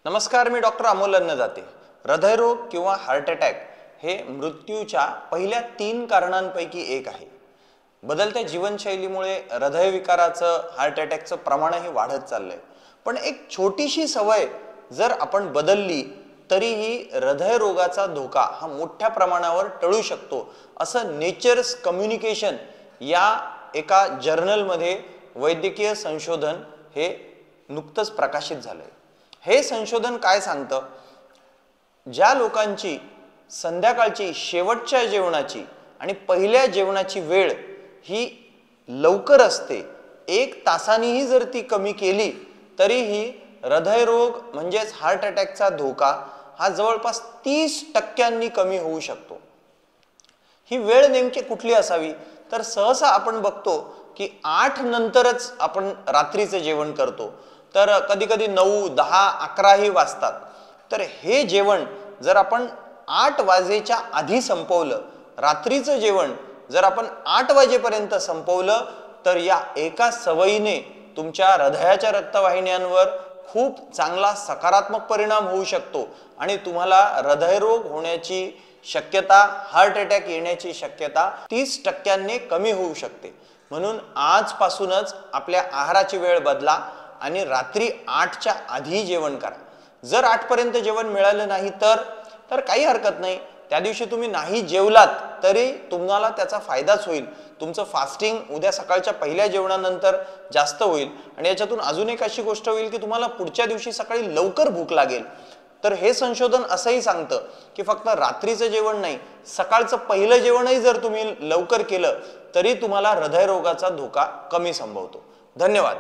नमस्कार, मी डॉक्टर अमोल अन्नदाते। हृदयरोग किंवा हार्ट अटॅक हे मृत्यूच्या पहिल्या 3 कारणांपैकी एक आहे। बदलत्या जीवनशैलीमुळे हृदयविकाराचं हार्ट अटॅकचं प्रमाणही वाढत चाललंय। पण एक छोटीशी सवय जर आपण बदलली तरीही हृदयरोगाचा धोका हा मोठ्या प्रमाणावर टळू शकतो, असं नेचर्स कम्युनिकेशन या एका जर्नलमध्ये वैद्यकीय संशोधन हे नुकतंच प्रकाशित झालंय। हे संशोधन काय सांगतं? ज्या लोकांची संध्याकाळची शेवटच्या जेवणाची आणि पहिल्या जेवणाची वेळ ही लवकर असते, 1 तासानेही जर ती कमी केली तरीही हृदयरोग म्हणजेच हार्ट अटॅकचा धोका हा जवळपास 30% कमी होऊ शकतो। ही वेळ नेमकी कुठली असावी? तर सहसा आपण बघतो की 8 नंतरच आपण रात्रीचे जेवण करतो, तर कधी कधी 9, 10, 11 ही वाजतात। तर हे जेवण जर आपण 8 वाजेच्या आधी संपवलं, रात्रीचं जेवण जर आपण 8 वाजेपर्यंत संपवलं, तर या एका सवयीने तुमच्या हृदयाच्या रक्तवाहिन्यांवर खूप चांगला सकारात्मक परिणाम होऊ शकतो आणि तुम्हाला हृदयरोग होण्याची शक्यता, हार्ट अटॅक येण्याची शक्यता 30% कमी होऊ शकते। म्हणून आजपासूनच आपल्या आहाराची वेळ बदला आणि रात्री 8च्या आधी जेवण करा। जर 8 पर्यंत जेवण मिळालं नाही तर काही हरकत नाही, त्या दिवशी तुम्ही नाही जेवलात तरी तुम्हाला त्याचा फायदाच होईल। तुमचं फास्टिंग उद्या सकाळच्या पहिल्या जेवणानंतर जास्त होईल आणि याच्यातून अजून एक अशी गोष्ट होईल की तुम्हाला पुढच्या दिवशी सकाळी लवकर भूक लागेल। तर हे संशोधन असंही सांगतं की फक्त रात्रीचं जेवण नाही, सकाळचं पहिलं जेवणही जर तुम्ही लवकर केलं तरी तुम्हाला हृदयरोगाचा धोका कमी संभवतो। धन्यवाद।